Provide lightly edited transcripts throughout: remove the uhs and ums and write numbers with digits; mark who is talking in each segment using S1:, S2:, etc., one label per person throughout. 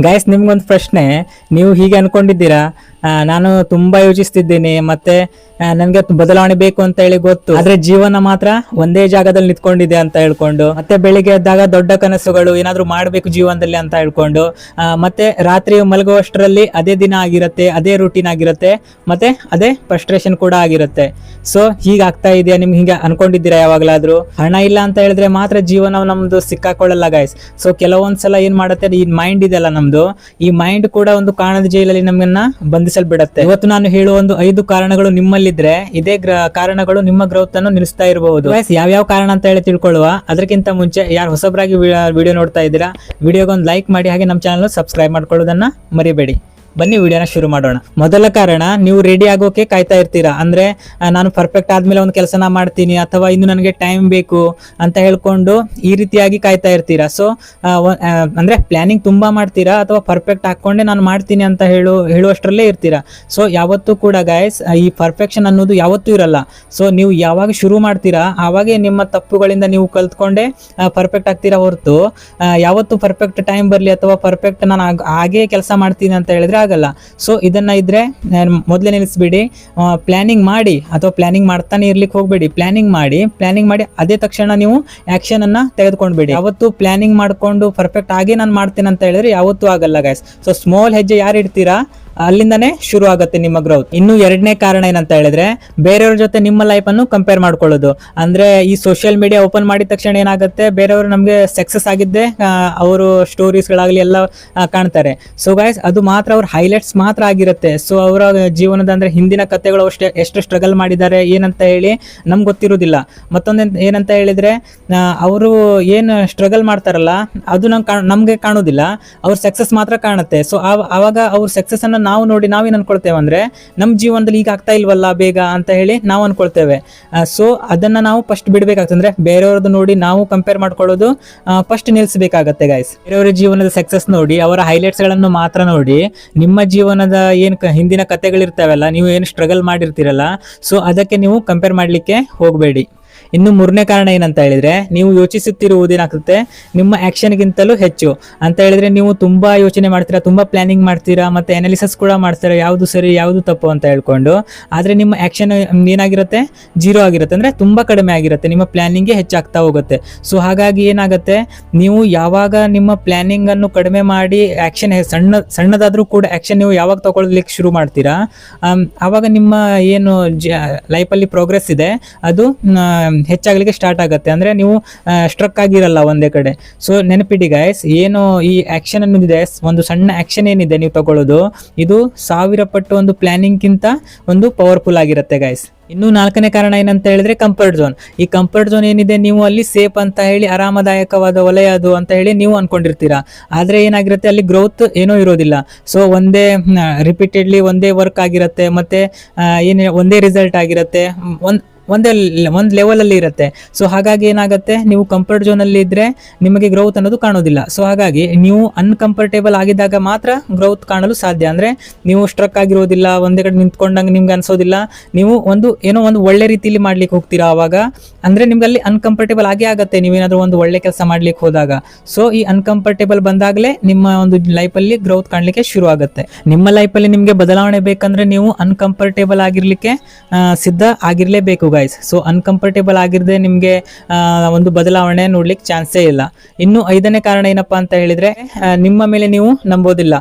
S1: Guys, ನಿಮ್ಗೊಂದು ಪ್ರಶ್ನೆ. ನೀವು ಹೀಗೆ ಅನ್ಕೊಂಡಿದ್ದೀರಾ, ನಾನು ತುಂಬಾ ಯೋಚಿಸ್ತಿದ್ದೀನಿ, ಮತ್ತೆ ನನಗೆ ಬದಲಾವಣೆ ಬೇಕು ಅಂತ ಹೇಳಿ ಗೊತ್ತು, ಆದ್ರೆ ಜೀವನ ಮಾತ್ರ ಒಂದೇ ಜಾಗದಲ್ಲಿ ನಿಂತ್ಕೊಂಡಿದೆ ಅಂತ ಹೇಳ್ಕೊಂಡು, ಮತ್ತೆ ಬೆಳಿಗ್ಗೆ ಎದ್ದಾಗ ದೊಡ್ಡ ಕನಸುಗಳು ಏನಾದ್ರು ಮಾಡ್ಬೇಕು ಜೀವನದಲ್ಲಿ ಅಂತ ಹೇಳ್ಕೊಂಡು, ಮತ್ತೆ ರಾತ್ರಿ ಮಲಗುವಷ್ಟರಲ್ಲಿ ಅದೇ ದಿನ ಆಗಿರುತ್ತೆ, ಅದೇ ರೂಟೀನ್ ಆಗಿರುತ್ತೆ, ಮತ್ತೆ ಅದೇ ಫ್ರಸ್ಟ್ರೇಷನ್ ಕೂಡ ಆಗಿರುತ್ತೆ. ಸೊ ಹೀಗಾಗ್ತಾ ಇದೆಯಾ? ನಿಮ್ಗೆ ಹೀಗೆ ಅನ್ಕೊಂಡಿದ್ದೀರಾ ಯಾವಾಗ್ಲಾದ್ರೂ? ಹಣ ಇಲ್ಲ ಅಂತ ಹೇಳಿದ್ರೆ ಮಾತ್ರ ಜೀವನ ನಮ್ದು ಸಿಕ್ಕಾಕೊಳ್ಳಲ್ಲ ಗೈಸ್. ಸೊ ಕೆಲವೊಂದ್ಸಲ ಏನ್ ಮಾಡುತ್ತೆ, ಈ ಮೈಂಡ್ ಇದೆಲ್ಲ ನಮ್ದು, ಈ ಮೈಂಡ್ ಕೂಡ ಒಂದು ಕಾಣದ ಜೈಲಲ್ಲಿ ನಮ್ಮನ್ನ ಬಂಧಿಸಲ್ಬಿಡತ್ತೆ. ಇವತ್ತು ನಾನು ಹೇಳುವ ಒಂದು 5 ಕಾರಣಗಳು ನಿಮ್ಮಲ್ಲಿದ್ರೆ ಇದೇ ಕಾರಣಗಳು ನಿಮ್ಮ ಗ್ರೋತ್ ಅನ್ನು ನಿಲ್ಲಿಸ್ತಾ ಇರಬಹುದು. ಯಾವ್ಯಾವ ಕಾರಣ ಅಂತ ಹೇಳಿ ತಿಳ್ಕೊಳ್ಳುವ. ಅದಕ್ಕಿಂತ ಮುಂಚೆ ಯಾರು ಹೊಸಬರಾಗಿ ವಿಡಿಯೋ ನೋಡ್ತಾ ಇದ್ದೀರಾ, ವಿಡಿಯೋಗೊಂದು ಲೈಕ್ ಮಾಡಿ, ಹಾಗೆ ನಮ್ಮ ಚಾನಲ್ ಸಬ್ಸ್ಕ್ರೈಬ್ ಮಾಡ್ಕೊಳ್ಳೋದನ್ನ ಮರಿಬೇಡಿ. ಬನ್ನಿ ವಿಡಿಯೋನ ಶುರು ಮಾಡೋಣ. ಮೊದಲ ಕಾರಣ, ನೀವು ರೆಡಿ ಆಗೋಕೆ ಕಾಯ್ತಾ ಇರ್ತೀರಾ. ಅಂದ್ರೆ ನಾನು ಪರ್ಫೆಕ್ಟ್ ಆದ್ಮೇಲೆ ಒಂದು ಕೆಲಸನ ಮಾಡ್ತೀನಿ, ಅಥವಾ ಇನ್ನು ನನಗೆ ಟೈಮ್ ಬೇಕು ಅಂತ ಹೇಳ್ಕೊಂಡು ಈ ರೀತಿಯಾಗಿ ಕಾಯ್ತಾ ಇರ್ತೀರಾ. ಸೊ ಅಂದ್ರೆ ಪ್ಲಾನಿಂಗ್ ತುಂಬಾ ಮಾಡ್ತೀರಾ, ಅಥವಾ ಪರ್ಫೆಕ್ಟ್ ಹಾಕೊಂಡೆ ನಾನು ಮಾಡ್ತೀನಿ ಅಂತ ಹೇಳುವಷ್ಟರಲ್ಲೇ ಇರ್ತೀರಾ. ಸೊ ಯಾವತ್ತೂ ಕೂಡ ಗೈಸ್, ಈ ಪರ್ಫೆಕ್ಷನ್ ಅನ್ನೋದು ಯಾವತ್ತೂ ಇರಲ್ಲ. ಸೊ ನೀವು ಯಾವಾಗ ಶುರು ಮಾಡ್ತೀರಾ ಆವಾಗೇ ನಿಮ್ಮ ತಪ್ಪುಗಳಿಂದ ನೀವು ಕಲ್ತ್ಕೊಂಡೆ ಪರ್ಫೆಕ್ಟ್ ಆಗ್ತೀರಾ ಹೊರತು, ಯಾವತ್ತು ಪರ್ಫೆಕ್ಟ್ ಟೈಮ್ ಬರಲಿ ಅಥವಾ ಪರ್ಫೆಕ್ಟ್ ನಾನು ಹಾಗೇ ಕೆಲಸ ಮಾಡ್ತೀನಿ ಅಂತ ಹೇಳಿದ್ರೆ ಆಗಲ್ಲ. ಸೊ ಇದನ್ನ ಇದ್ರೆ ಮೊದಲೇ ನಿಲ್ಲಿಸ್ಬಿಡಿ. ಪ್ಲಾನಿಂಗ್ ಮಾಡಿ, ಅಥವಾ ಪ್ಲಾನಿಂಗ್ ಮಾಡ್ತಾನೆ ಇರ್ಲಿಕ್ಕೆ ಹೋಗ್ಬೇಡಿ. ಪ್ಲಾನಿಂಗ್ ಮಾಡಿ ಅದೇ ತಕ್ಷಣ ನೀವು ಆಕ್ಷನ್ ಅನ್ನ ತೆಗೆದುಕೊಂಡ್ಬಿಡಿ. ಯಾವತ್ತು ಪ್ಲಾನಿಂಗ್ ಮಾಡ್ಕೊಂಡು ಪರ್ಫೆಕ್ಟ್ ಆಗಿ ನಾನು ಮಾಡ್ತೇನೆ ಅಂತ ಹೇಳಿದ್ರೆ ಯಾವತ್ತೂ ಆಗಲ್ಲ ಗೈಸ್. ಸೊ ಸ್ಮಾಲ್ ಹೆಜ್ಜೆ ಯಾರು ಇಡ್ತೀರಾ ಅಲ್ಲಿಂದಾನೇ ಶುರು ಆಗುತ್ತೆ ನಿಮ್ಮ ಗ್ರೋತ್. ಇನ್ನು ಎರಡನೇ ಕಾರಣ ಏನಂತ ಹೇಳಿದ್ರೆ, ಬೇರೆಯವ್ರ ಜೊತೆ ನಿಮ್ಮ ಲೈಫ್ ಅನ್ನು ಕಂಪೇರ್ ಮಾಡ್ಕೊಳ್ಳೋದು. ಅಂದ್ರೆ ಈ ಸೋಷಿಯಲ್ ಮೀಡಿಯಾ ಓಪನ್ ಮಾಡಿದ ತಕ್ಷಣ ಏನಾಗುತ್ತೆ, ಬೇರೆಯವರು ನಮ್ಗೆ ಸಕ್ಸಸ್ ಆಗಿದ್ದೆ ಅವರು ಸ್ಟೋರೀಸ್ ಗಳಾಗ್ಲಿ ಎಲ್ಲ ಕಾಣ್ತಾರೆ. ಸೊ ಗೈಸ್, ಅದು ಮಾತ್ರ ಅವ್ರ ಹೈಲೈಟ್ಸ್ ಮಾತ್ರ ಆಗಿರುತ್ತೆ. ಸೊ ಅವರ ಜೀವನದ ಅಂದ್ರೆ ಹಿಂದಿನ ಕಥೆಗಳು ಎಷ್ಟು ಸ್ಟ್ರಗಲ್ ಮಾಡಿದ್ದಾರೆ ಏನಂತ ಹೇಳಿ ನಮ್ಗೆ ಗೊತ್ತಿರೋದಿಲ್ಲ. ಮತ್ತೊಂದು ಏನಂತ ಹೇಳಿದ್ರೆ, ಅವರು ಏನು ಸ್ಟ್ರಗಲ್ ಮಾಡ್ತಾರಲ್ಲ ಅದು ನಮ್ಗೆ ಕಾಣೋದಿಲ್ಲ, ಅವ್ರ ಸಕ್ಸಸ್ ಮಾತ್ರ ಕಾಣುತ್ತೆ. ಸೊ ಆವಾಗ ಅವ್ರ ಸಕ್ಸಸ್ ಅನ್ನ ನಾವು ನೋಡಿ ನಾವೇನ್ ಅನ್ಕೊಳ್ತೇವೆ ಅಂದ್ರೆ, ನಮ್ಮ ಜೀವನದಲ್ಲಿ ಈಗ ಆಗ್ತಾ ಇಲ್ವಲ್ಲ ಬೇಗ ಅಂತ ಹೇಳಿ ನಾವು ಅನ್ಕೊಳ್ತೇವೆ. ಸೊ ಅದನ್ನ ನಾವು ಫಸ್ಟ್ ಬಿಡ್ಬೇಕಾಗ್ತದೆ. ಅಂದ್ರೆ ಬೇರೆಯವ್ರದ್ದು ನೋಡಿ ನಾವು ಕಂಪೇರ್ ಮಾಡ್ಕೊಳ್ಳೋದು ಫಸ್ಟ್ ನಿಲ್ಸಬೇಕಾಗತ್ತೆ ಗೈಸ್. ಬೇರೆಯವರ ಜೀವನದ ಸಕ್ಸಸ್ ನೋಡಿ, ಅವರ ಹೈಲೈಟ್ಸ್ ಗಳನ್ನು ಮಾತ್ರ ನೋಡಿ, ನಿಮ್ಮ ಜೀವನದ ಏನ್ ಹಿಂದಿನ ಕಥೆಗಳಿರ್ತಾವಲ್ಲ, ನೀವು ಏನು ಸ್ಟ್ರಗಲ್ ಮಾಡಿರ್ತೀರಲ್ಲ, ಸೊ ಅದಕ್ಕೆ ನೀವು ಕಂಪೇರ್ ಮಾಡ್ಲಿಕ್ಕೆ ಹೋಗಬೇಡಿ. ಇನ್ನು ಮೂರನೇ ಕಾರಣ ಏನಂತ ಹೇಳಿದ್ರೆ, ನೀವು ಯೋಚಿಸುತ್ತಿರುವುದೇನಾಗ್ತದೆ ನಿಮ್ಮ ಆಕ್ಷನ್ಗಿಂತಲೂ ಹೆಚ್ಚು ಅಂತ ಹೇಳಿದ್ರೆ, ನೀವು ತುಂಬಾ ಯೋಚನೆ ಮಾಡ್ತೀರಾ, ತುಂಬಾ ಪ್ಲಾನಿಂಗ್ ಮಾಡ್ತೀರಾ, ಮತ್ತೆ ಅನಾಲಿಸಿಸ್ ಕೂಡ ಮಾಡ್ತೀರಾ, ಯಾವುದು ಸರಿ ಯಾವುದು ತಪ್ಪು ಅಂತ ಹೇಳ್ಕೊಂಡು. ಆದ್ರೆ ನಿಮ್ಮ ಆಕ್ಷನ್ ಏನಾಗಿರುತ್ತೆ, 0 ಆಗಿರುತ್ತೆ. ಅಂದ್ರೆ ತುಂಬಾ ಕಡಿಮೆ ಆಗಿರುತ್ತೆ, ನಿಮ್ಮ ಪ್ಲಾನಿಂಗ್ಗೆ ಹೆಚ್ಚಾಗ್ತಾ ಹೋಗುತ್ತೆ. ಸೊ ಹಾಗಾಗಿ ಏನಾಗುತ್ತೆ, ನೀವು ಯಾವಾಗ ನಿಮ್ಮ ಪ್ಲಾನಿಂಗ್ ಅನ್ನು ಕಡಿಮೆ ಮಾಡಿ ಆಕ್ಷನ್ ಸಣ್ಣದಾದ್ರೂ ಕೂಡ ಆಕ್ಷನ್ ನೀವು ಯಾವಾಗ ತಗೊಳ್ಲಿಕ್ಕೆ ಶುರು ಮಾಡ್ತೀರಾ, ಆವಾಗ ನಿಮ್ಮ ಏನು ಲೈಫಲ್ಲಿ ಪ್ರೋಗ್ರೆಸ್ ಇದೆ ಅದು ಹೆಚ್ಚಾಗ್ಲಿಕ್ಕೆ ಸ್ಟಾರ್ಟ್ ಆಗುತ್ತೆ. ಅಂದ್ರೆ ನೀವು ಸ್ಟ್ರಕ್ ಆಗಿರಲ್ಲ ಒಂದೇ ಕಡೆ. ಸೊ ನೆನಪಿಡಿ ಗೈಸ್, ಏನು ಈ ಆಕ್ಷನ್ ಅನ್ನೋದಿದೆ, ಒಂದು ಸಣ್ಣ ಆಕ್ಷನ್ ಏನಿದೆ ನೀವು ತಗೊಳ್ಳೋದು, ಇದು 1000 ಪಟ್ಟು ಒಂದು ಪ್ಲಾನಿಂಗ್ ಗಿಂತ ಒಂದು ಪವರ್ಫುಲ್ ಆಗಿರುತ್ತೆ ಗೈಸ್. ಇನ್ನು 4ನೇ ಕಾರಣ ಏನಂತ ಹೇಳಿದ್ರೆ, ಕಂಫರ್ಟ್ ಝೋನ್. ಈ ಕಂಫರ್ಟ್ ಝೋನ್ ಏನಿದೆ, ನೀವು ಅಲ್ಲಿ ಸೇಫ್ ಅಂತ ಹೇಳಿ ಆರಾಮದಾಯಕವಾದ ವಲಯ ಅದು ಅಂತ ಹೇಳಿ ನೀವು ಅನ್ಕೊಂಡಿರ್ತೀರಾ. ಆದ್ರೆ ಏನಾಗಿರುತ್ತೆ, ಅಲ್ಲಿ ಗ್ರೋತ್ ಏನೋ ಇರೋದಿಲ್ಲ. ಸೊ ಒಂದೇ ರಿಪೀಟೆಡ್ಲಿ ಒಂದೇ ವರ್ಕ್ ಆಗಿರುತ್ತೆ, ಮತ್ತೆ ಒಂದೇ ರಿಸಲ್ಟ್ ಆಗಿರುತ್ತೆ, ಒಂದು ಲೆವೆಲ್ ಅಲ್ಲಿ ಇರುತ್ತೆ. ಸೊ ಹಾಗಾಗಿ ಏನಾಗುತ್ತೆ, ನೀವು ಕಂಫರ್ಟ್ ಝೋನ್ ಅಲ್ಲಿ ಇದ್ರೆ ನಿಮಗೆ ಗ್ರೋತ್ ಅನ್ನೋದು ಕಾಣೋದಿಲ್ಲ. ಸೊ ಹಾಗಾಗಿ ನೀವು ಅನ್ಕಂಫರ್ಟೇಬಲ್ ಆಗಿದ್ದಾಗ ಮಾತ್ರ ಗ್ರೋತ್ ಕಾಣಲು ಸಾಧ್ಯ. ಅಂದ್ರೆ ನೀವು ಸ್ಟ್ರಕ್ ಆಗಿರೋದಿಲ್ಲ, ಒಂದೇ ಕಡೆ ನಿಂತ್ಕೊಂಡಂಗೆ ನಿಮ್ಗೆ ಅನ್ಸೋದಿಲ್ಲ, ನೀವು ಏನೋ ಒಂದು ಒಳ್ಳೆ ರೀತಿಯಲ್ಲಿ ಮಾಡ್ಲಿಕ್ಕೆ ಹೋಗ್ತೀರಾ. ಅವಾಗ ಅಂದ್ರೆ ನಿಮ್ಗೆ ಅಲ್ಲಿ ಅನ್ಕಂಫರ್ಟೇಬಲ್ ಆಗೇ ಆಗುತ್ತೆ, ನೀವೇನಾದ್ರೂ ಒಂದು ಒಳ್ಳೆ ಕೆಲಸ ಮಾಡ್ಲಿಕ್ಕೆ ಹೋದಾಗ. ಸೊ ಈ ಅನ್ಕಂಫರ್ಟೇಬಲ್ ಬಂದಾಗಲೇ ನಿಮ್ಮ ಒಂದು ಲೈಫ್ ಅಲ್ಲಿ ಗ್ರೋತ್ ಕಾಣ್ಲಿಕ್ಕೆ ಶುರು ಆಗುತ್ತೆ. ನಿಮ್ಮ ಲೈಫ್ ಅಲ್ಲಿ ನಿಮ್ಗೆ ಬದಲಾವಣೆ ಬೇಕಂದ್ರೆ ನೀವು ಅನ್ಕಂಫರ್ಟೇಬಲ್ ಆಗಿರ್ಲಿಕ್ಕೆ ಸಿದ್ಧ ಆಗಿರ್ಲೇಬೇಕು ಗೈಸ್. ಸೊ ಅನ್ಕಂಫರ್ಟೇಬಲ್ ಆಗಿರದೆ ನಿಮ್ಗೆ ಒಂದು ಬದಲಾವಣೆ ನೋಡ್ಲಿಕ್ಕೆ ಚಾನ್ಸೇ ಇಲ್ಲ. ಇನ್ನು 5ನೇ ಕಾರಣ ಏನಪ್ಪಾ ಅಂತ ಹೇಳಿದ್ರೆ, ನಿಮ್ಮ ಮೇಲೆ ನೀವು ನಂಬೋದಿಲ್ಲ.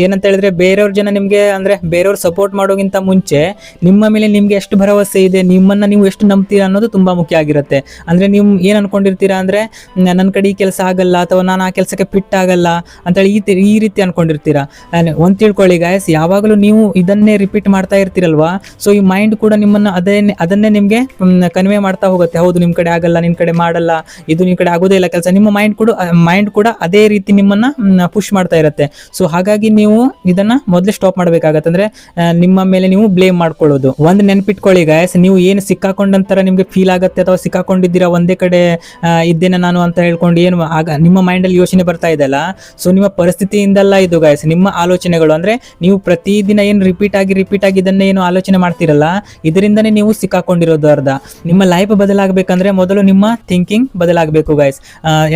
S1: ಏನಂತ ಹೇಳಿದ್ರೆ, ಬೇರೆಯವ್ರ ಜನ ನಿಮ್ಗೆ ಅಂದ್ರೆ ಬೇರೆಯವ್ರು ಸಪೋರ್ಟ್ ಮಾಡೋಕ್ಕಿಂತ ಮುಂಚೆ ನಿಮ್ಮ ಮೇಲೆ ನಿಮ್ಗೆ ಎಷ್ಟು ಭರವಸೆ ಇದೆ, ನಿಮ್ಮನ್ನ ನೀವು ಎಷ್ಟು ನಂಬ್ತೀರಾ ಅನ್ನೋದು ತುಂಬಾ ಮುಖ್ಯ ಆಗಿರುತ್ತೆ. ಅಂದ್ರೆ ನೀವು ಏನ್ ಅನ್ಕೊಂಡಿರ್ತೀರಾ ಅಂದ್ರೆ, ನನ್ನ ಕಡೆ ಈ ಕೆಲಸ ಆಗಲ್ಲ, ಅಥವಾ ನಾನು ಆ ಕೆಲಸಕ್ಕೆ ಫಿಟ್ ಆಗಲ್ಲ ಅಂತೇಳಿ ಈ ರೀತಿ ಅನ್ಕೊಂಡಿರ್ತೀರಾ. ಒಂದ್ ತಿಳ್ಕೊಳ್ಳಿ ಗೈಸ್, ಯಾವಾಗಲೂ ನೀವು ಇದನ್ನೇ ರಿಪೀಟ್ ಮಾಡ್ತಾ ಇರ್ತೀರಲ್ವಾ, ಸೊ ಈ ಮೈಂಡ್ ಕೂಡ ನಿಮ್ಮನ್ನ ಅದನ್ನೇ ನಿಮ್ಗೆ ಕನ್ವೆ ಮಾಡ್ತಾ ಹೋಗುತ್ತೆ. ಹೌದು, ನಿಮ್ ಕಡೆ ಆಗಲ್ಲ, ನಿಮ್ ಕಡೆ ಮಾಡಲ್ಲ, ಇದು ನಿಮ್ ಕಡೆ ಆಗೋದೇ ಇಲ್ಲ ಕೆಲಸ. ನಿಮ್ಮ ಮೈಂಡ್ ಕೂಡ ಅದೇ ರೀತಿ ನಿಮ್ಮನ್ನ ಪುಷ್ ಮಾಡ್ತಾ ಇರುತ್ತೆ. ಸೊ ಹಾಗಾಗಿ ನೀವು ಇದನ್ನ ಮೊದಲೇ ಸ್ಟಾಪ್ ಮಾಡ್ಬೇಕಾಗತ್ತೆ. ಅಂದ್ರೆ ನಿಮ್ಮ ಮೇಲೆ ನೀವು ಬ್ಲೇಮ್ ಮಾಡ್ಕೊಳ್ಳೋದು. ಒಂದು ನೆನ್ಪಿಟ್ಕೊಳ್ಳಿ ಗೈಸ್, ನೀವು ಏನು ಸಿಕ್ಕಾಕೊಂಡಂತರ ನಿಮ್ಗೆ ಫೀಲ್ ಆಗುತ್ತೆ, ಅಥವಾ ಸಿಕ್ಕಾಕೊಂಡಿದ್ದೀರಾ ಒಂದೇ ಕಡೆ ಇದ್ದೇನೆ ನಾನು ಅಂತ ಹೇಳ್ಕೊಂಡು ಏನು ನಿಮ್ಮ ಮೈಂಡ್ ಅಲ್ಲಿ ಯೋಚನೆ ಬರ್ತಾ ಇದೆಲ್ಲ, ಸೊ ನಿಮ್ಮ ಪರಿಸ್ಥಿತಿಯಿಂದಲ್ಲ ಇದು ಗೈಸ್, ನಿಮ್ಮ ಆಲೋಚನೆಗಳು. ಅಂದ್ರೆ ನೀವು ಪ್ರತಿದಿನ ಏನು ರಿಪೀಟ್ ಆಗಿ ಇದನ್ನೇ ಏನು ಆಲೋಚನೆ ಮಾಡ್ತಿರಲ್ಲ, ಇದರಿಂದನೇ ನೀವು ಸಿಕ್ಕಾಕೊಂಡಿರೋದು. ಇರೋದು ಅರ್ಧ. ನಿಮ್ಮ ಲೈಫ್ ಬದಲಾಗಬೇಕಂದ್ರೆ ಮೊದಲು ನಿಮ್ಮ ಥಿಂಕಿಂಗ್ ಬದಲಾಗಬೇಕು ಗೈಸ್.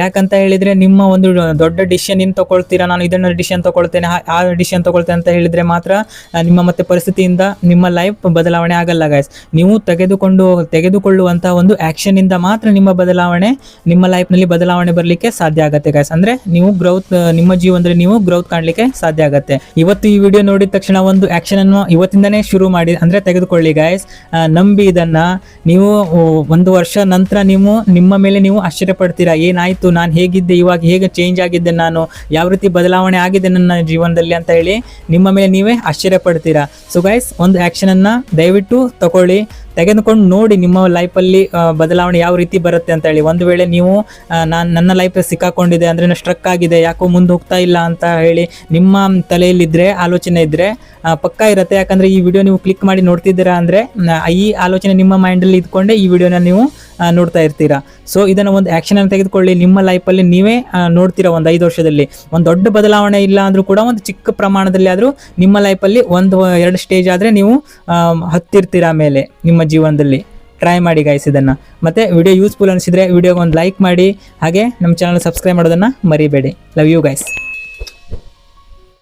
S1: ಯಾಕಂತ ಹೇಳಿದ್ರೆ ನಿಮ್ಮ ಒಂದು ದೊಡ್ಡ ಡಿಸಿಷನ್ ಏನು ತಗೊಳ್ತೀರಾ, ನಾನು ಇದನ್ನ ಡಿಸಿಷನ್ ತಗೊಳ್ತೇನೆ, ಆ ಡಿಸಿಷನ್ ತಗೊಳ್ತೇನೆ ಅಂತ ಹೇಳಿದ್ರೆ ಮಾತ್ರ ನಿಮ್ಮ ಮತ್ತೆ ಪರಿಸ್ಥಿತಿಯಿಂದ ನಿಮ್ಮ ಲೈಫ್ ಬದಲಾವಣೆ ಆಗಲ್ಲ ಗೈಸ್. ನೀವು ತೆಗೆದುಕೊಳ್ಳುವಂತಹ ಒಂದು ಆಕ್ಷನ್ ಇಂದ ಮಾತ್ರ ನಿಮ್ಮ ಲೈಫ್ನಲ್ಲಿ ಬದಲಾವಣೆ ಬರಲಿಕ್ಕೆ ಸಾಧ್ಯ ಆಗುತ್ತೆ ಗೈಸ್. ಅಂದ್ರೆ ನೀವು ಗ್ರೌತ್, ನಿಮ್ಮ ಜೀವನದಲ್ಲಿ ನೀವು ಗ್ರೌತ್ ಕಾಣಲಿಕ್ಕೆ ಸಾಧ್ಯ ಆಗುತ್ತೆ. ಇವತ್ತು ಈ ವಿಡಿಯೋ ನೋಡಿದ ತಕ್ಷಣ ಒಂದು ಆಕ್ಷನ್ ಅನ್ನು ಇವತ್ತಿಂದನೇ ಶುರು ಮಾಡಿ, ಅಂದ್ರೆ ತೆಗೆದುಕೊಳ್ಳಿ ಗೈಸ್. ನಂಬಿ ಇದನ್ನ. ನೀವು 1 ವರ್ಷ ನಂತರ ನಿಮ್ಮ ಮೇಲೆ ನೀವು ಆಶ್ಚರ್ಯ ಪಡ್ತೀರಾ, ಏನಾಯ್ತು, ನಾನು ಹೇಗಿದ್ದೆ, ಇವಾಗ ಹೇಗೆ ಚೇಂಜ್ ಆಗಿದ್ದೆ, ನಾನು ಯಾವ ರೀತಿ ಬದಲಾವಣೆ ಆಗಿದೆ ನನ್ನ ಜೀವನದಲ್ಲಿ ಅಂತ ಹೇಳಿ ನಿಮ್ಮ ಮೇಲೆ ನೀವೇ ಆಶ್ಚರ್ಯ ಪಡ್ತೀರಾ. ಸೊ ಗೈಸ್, ಒಂದು ಆಕ್ಷನ್ ಅನ್ನ ದಯವಿಟ್ಟು ತಗೊಳ್ಳಿ, ತೆಗೆದುಕೊಂಡು ನೋಡಿ ನಿಮ್ಮ ಲೈಫಲ್ಲಿ ಬದಲಾವಣೆ ಯಾವ ರೀತಿ ಬರುತ್ತೆ ಅಂತ ಹೇಳಿ. ಒಂದು ವೇಳೆ ನೀವು ನನ್ನ ಲೈಫ್ ಸಿಕ್ಕಾಕೊಂಡಿದೆ ಅಂದರೆ ಸ್ಟ್ರಕ್ ಆಗಿದೆ, ಯಾಕೋ ಮುಂದೆ ಹೋಗ್ತಾ ಇಲ್ಲ ಅಂತ ಹೇಳಿ ನಿಮ್ಮ ತಲೆಯಲ್ಲಿದ್ದರೆ, ಆಲೋಚನೆ ಇದ್ದರೆ ಪಕ್ಕಾ ಇರುತ್ತೆ. ಯಾಕಂದರೆ ಈ ವಿಡಿಯೋ ನೀವು ಕ್ಲಿಕ್ ಮಾಡಿ ನೋಡ್ತಿದ್ದೀರಾ ಅಂದರೆ ಈ ಆಲೋಚನೆ ನಿಮ್ಮ ಮೈಂಡಲ್ಲಿ ಇದ್ಕೊಂಡೆ ಈ ವಿಡಿಯೋನ ನೀವು ನೋಡ್ತಾ ಇರ್ತೀರಾ. ಸೊ ಇದನ್ನು ಒಂದು ಆ್ಯಕ್ಷನನ್ನು ತೆಗೆದುಕೊಳ್ಳಿ. ನಿಮ್ಮ ಲೈಫಲ್ಲಿ ನೀವೇ ನೋಡ್ತೀರಾ ಒಂದು 5 ವರ್ಷದಲ್ಲಿ ಒಂದು ದೊಡ್ಡ ಬದಲಾವಣೆ ಇಲ್ಲ ಅಂದರೂ ಕೂಡ ಒಂದು ಚಿಕ್ಕ ಪ್ರಮಾಣದಲ್ಲಿ ಆದರೂ ನಿಮ್ಮ ಲೈಫಲ್ಲಿ 1-2 ಸ್ಟೇಜ್ ಆದರೆ ನೀವು ಹತ್ತಿರ್ತೀರಾ ಮೇಲೆ ನಿಮ್ಮ ಜೀವನದಲ್ಲಿ. ಟ್ರೈ ಮಾಡಿ ಗೈಸ್ ಇದನ್ನು. ಮತ್ತು ವಿಡಿಯೋ ಯೂಸ್ಫುಲ್ ಅನಿಸಿದರೆ ವಿಡಿಯೋಗೆ ಒಂದು ಲೈಕ್ ಮಾಡಿ, ಹಾಗೆ ನಮ್ಮ ಚಾನಲ್ ಸಬ್ಸ್ಕ್ರೈಬ್ ಮಾಡೋದನ್ನು ಮರಿಬೇಡಿ. Love you guys.